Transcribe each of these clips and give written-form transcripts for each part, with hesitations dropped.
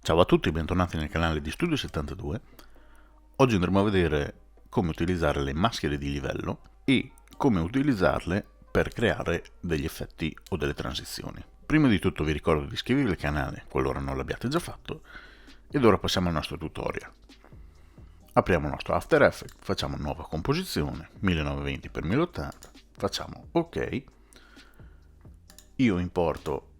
Ciao a tutti, bentornati nel canale di Studio 72. Oggi andremo a vedere come utilizzare le maschere di livello e come utilizzarle per creare degli effetti o delle transizioni. Prima di tutto vi ricordo di iscrivervi al canale qualora non l'abbiate già fatto ed ora passiamo al nostro tutorial. Apriamo il nostro After Effects, facciamo nuova composizione 1920x1080, facciamo ok. Io importo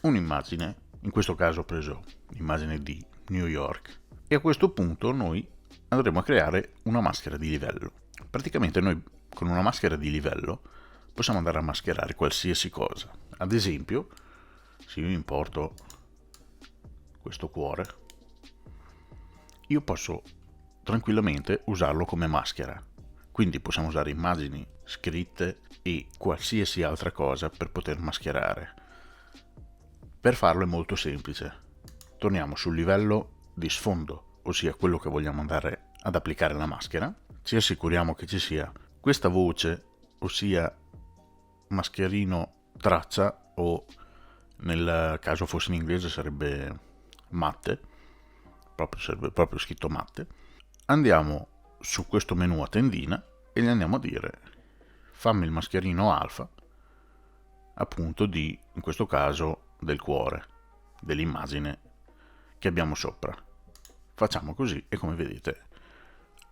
un'immagine. In questo caso ho preso l'immagine di New York e a questo punto noi andremo a creare una maschera di livello. Praticamente noi con una maschera di livello possiamo andare a mascherare qualsiasi cosa. Ad esempio, se io importo questo cuore, io posso tranquillamente usarlo come maschera. Quindi possiamo usare immagini, scritte e qualsiasi altra cosa per poter mascherare. Per farlo è molto semplice. Torniamo sul livello di sfondo, ossia quello che vogliamo andare ad applicare la maschera. Ci assicuriamo che ci sia questa voce, ossia mascherino traccia, o nel caso fosse in inglese sarebbe matte, sarebbe proprio scritto matte. Andiamo su questo menu a tendina e gli andiamo a dire fammi il mascherino alfa, appunto di, in questo caso, del cuore, dell'immagine che abbiamo sopra. Facciamo così e come vedete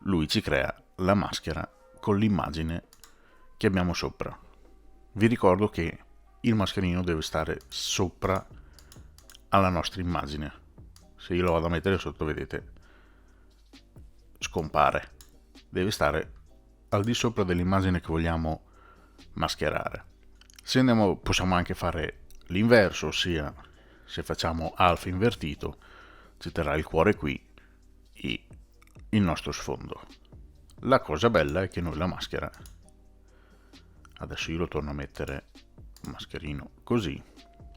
lui ci crea la maschera con l'immagine che abbiamo sopra. Vi ricordo che il mascherino deve stare sopra alla nostra immagine. Se io lo vado a mettere sotto, vedete, scompare. Deve stare al di sopra dell'immagine che vogliamo mascherare. Se andiamo, possiamo anche fare l'inverso, ossia se facciamo alfa invertito ci terrà il cuore qui e il nostro sfondo. La cosa bella è che noi la maschera, adesso io lo torno a mettere mascherino così,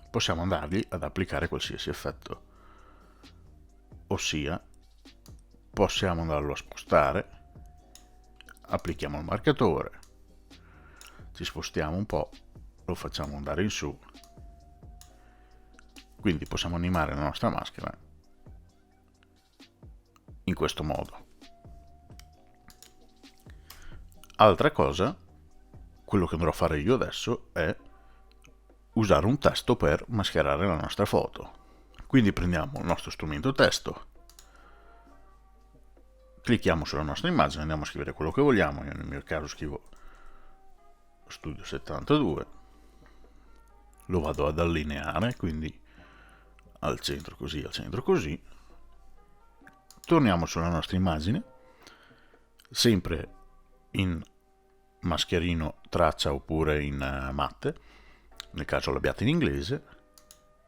possiamo andargli ad applicare qualsiasi effetto, ossia possiamo andarlo a spostare, applichiamo il marcatore, ci spostiamo un po', lo facciamo andare in su, quindi possiamo animare la nostra maschera in questo modo. Altra cosa, quello che andrò a fare io adesso è usare un testo per mascherare la nostra foto. Quindi prendiamo il nostro strumento testo, clicchiamo sulla nostra immagine, andiamo a scrivere quello che vogliamo. Io nel mio caso scrivo Studio 72, lo vado ad allineare, quindi al centro così, al centro così. Torniamo sulla nostra immagine, sempre in mascherino traccia oppure in matte, nel caso l'abbiate in inglese.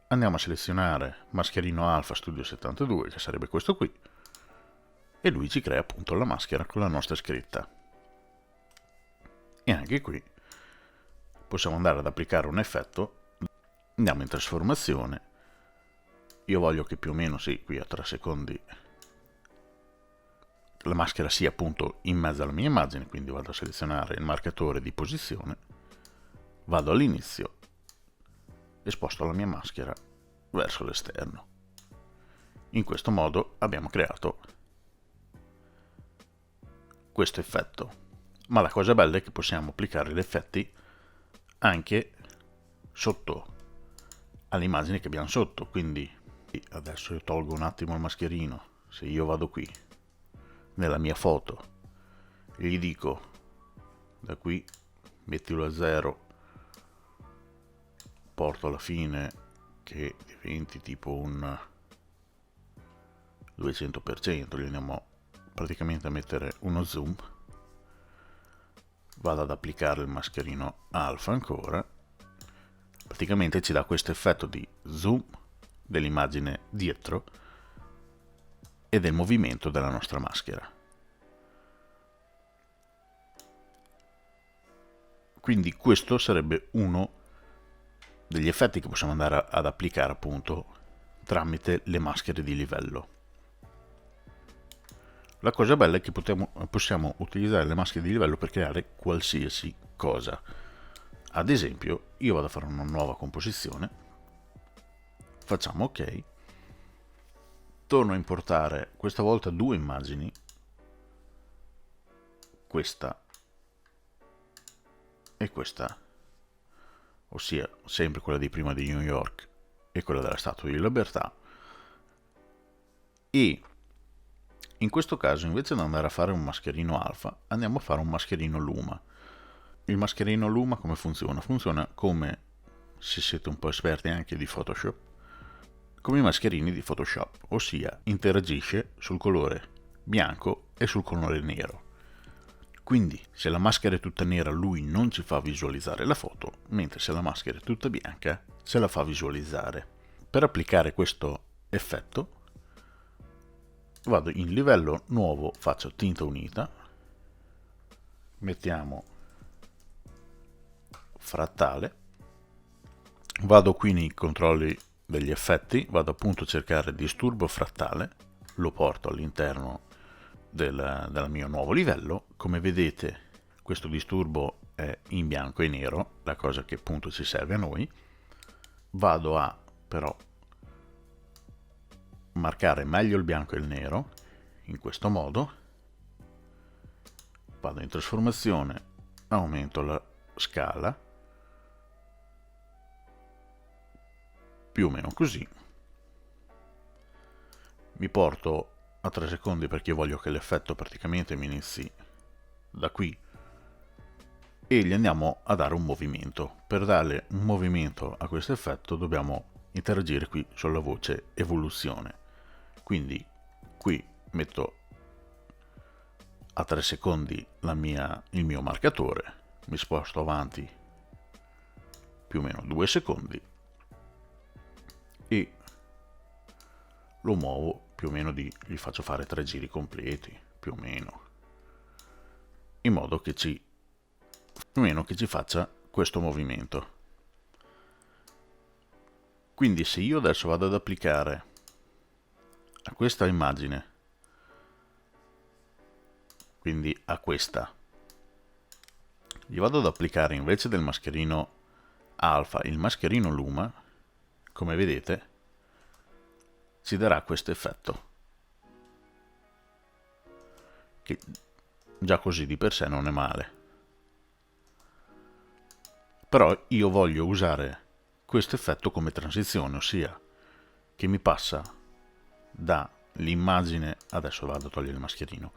Andiamo a selezionare mascherino alfa Studio 72, che sarebbe questo qui, e lui ci crea appunto la maschera con la nostra scritta. E anche qui possiamo andare ad applicare un effetto. Andiamo in trasformazione, io voglio che più o meno, sì, qui a 3 secondi la maschera sia appunto in mezzo alla mia immagine, quindi vado a selezionare il marcatore di posizione, vado all'inizio e sposto la mia maschera verso l'esterno. In questo modo abbiamo creato questo effetto, ma la cosa bella è che possiamo applicare gli effetti anche sotto all'immagine che abbiamo sotto. Quindi adesso io tolgo un attimo il mascherino, se io vado qui nella mia foto e gli dico da qui mettilo a 0, porto alla fine che diventi tipo un 200%, gli andiamo praticamente a mettere uno zoom, vado ad applicare il mascherino alfa ancora, praticamente ci dà questo effetto di zoom dell'immagine dietro e del movimento della nostra maschera. Quindi questo sarebbe uno degli effetti che possiamo andare ad applicare appunto tramite le maschere di livello. La cosa bella è che possiamo utilizzare le maschere di livello per creare qualsiasi cosa. Ad esempio, io vado a fare una nuova composizione, facciamo ok, torno a importare questa volta due immagini, questa e questa, ossia sempre quella di prima di New York e quella della Statua di Libertà, e in questo caso invece di andare a fare un mascherino alfa andiamo a fare un mascherino luma. Il mascherino luma come funziona? Funziona come, se siete un po' esperti anche di Photoshop, come i mascherini di Photoshop, ossia interagisce sul colore bianco e sul colore nero. Quindi se la maschera è tutta nera lui non ci fa visualizzare la foto, mentre se la maschera è tutta bianca ce la fa visualizzare. Per applicare questo effetto vado in livello nuovo, faccio tinta unita, mettiamo frattale, vado qui nei controlli degli effetti, vado appunto a cercare disturbo frattale, lo porto all'interno del mio nuovo livello. Come vedete questo disturbo è in bianco e nero, la cosa che appunto ci serve a noi. Vado a però marcare meglio il bianco e il nero in questo modo, vado in trasformazione, aumento la scala più o meno così, mi porto a 3 secondi perché voglio che l'effetto praticamente mi inizi da qui, e gli andiamo a dare un movimento. Per dare un movimento a questo effetto dobbiamo interagire qui sulla voce evoluzione, quindi qui metto a 3 secondi il mio marcatore, mi sposto avanti più o meno 2 secondi e lo muovo più o meno gli faccio fare 3 giri completi, più o meno, in modo che più o meno che ci faccia questo movimento. Quindi se io adesso vado ad applicare a questa immagine, quindi a questa, gli vado ad applicare invece del mascherino alfa il mascherino luma, come vedete ci darà questo effetto, che già così di per sé non è male. Però io voglio usare questo effetto come transizione, ossia che mi passa dall'immagine, adesso vado a togliere il mascherino,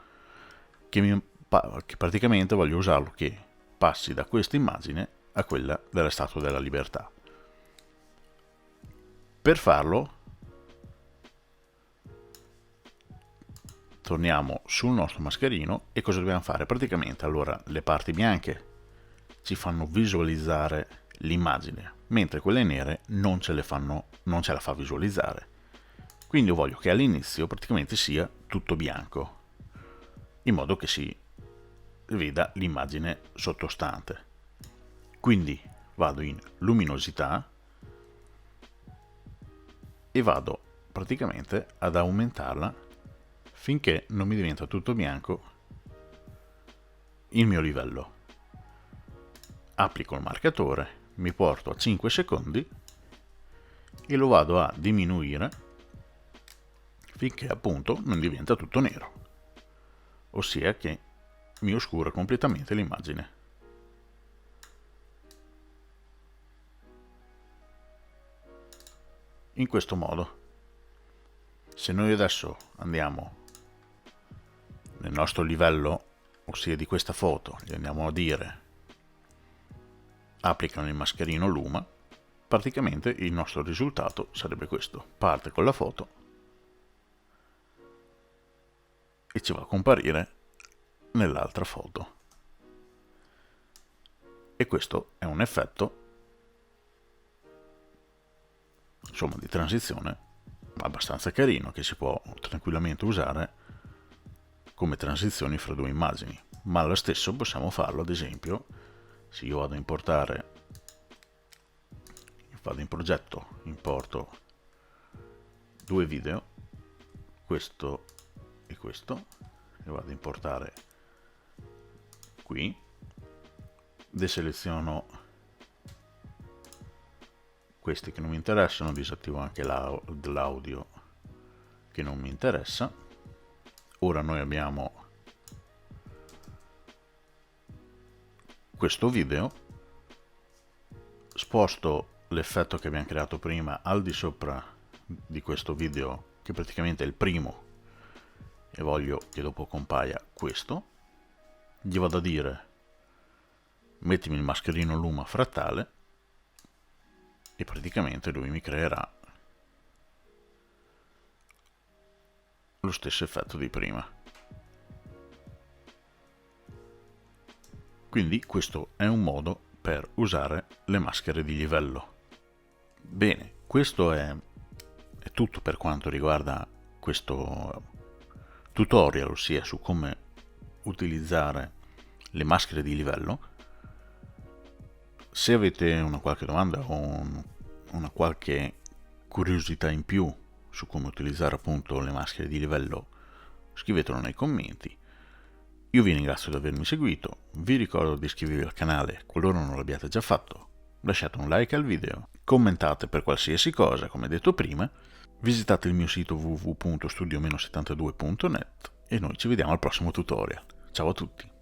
che praticamente voglio usarlo che passi da questa immagine a quella della Statua della Libertà. Per farlo torniamo sul nostro mascherino e cosa dobbiamo fare? Praticamente allora le parti bianche ci fanno visualizzare l'immagine, mentre quelle nere non ce la fa visualizzare. Quindi io voglio che all'inizio praticamente sia tutto bianco, in modo che si veda l'immagine sottostante. Quindi vado in luminosità e vado praticamente ad aumentarla finché non mi diventa tutto bianco il mio livello. Applico il marcatore, mi porto a 5 secondi e lo vado a diminuire finché appunto non diventa tutto nero, ossia che mi oscura completamente l'immagine. In questo modo, se noi adesso andiamo nel nostro livello, ossia di questa foto, gli andiamo a dire applicano il mascherino luma, praticamente il nostro risultato sarebbe questo: parte con la foto e ci va a comparire nell'altra foto, e questo è un effetto insomma di transizione abbastanza carino che si può tranquillamente usare come transizioni fra due immagini. Ma lo stesso possiamo farlo ad esempio se io vado a importare, vado in progetto, importo due video, questo e questo, e vado a importare qui, deseleziono questi che non mi interessano, disattivo anche l'audio che non mi interessa. Ora noi abbiamo questo video, sposto l'effetto che abbiamo creato prima al di sopra di questo video, che praticamente è il primo, e voglio che dopo compaia questo. Gli vado a dire mettimi il mascherino Luma frattale e praticamente lui mi creerà lo stesso effetto di prima. Quindi questo è un modo per usare le maschere di livello. Bene, questo è tutto per quanto riguarda questo tutorial, ossia su come utilizzare le maschere di livello. Se avete una qualche domanda o una qualche curiosità in più su come utilizzare appunto le maschere di livello, scrivetelo nei commenti. Io vi ringrazio di avermi seguito, vi ricordo di iscrivervi al canale qualora non l'abbiate già fatto, lasciate un like al video, commentate per qualsiasi cosa come detto prima, visitate il mio sito www.studio-72.net e noi ci vediamo al prossimo tutorial. Ciao a tutti!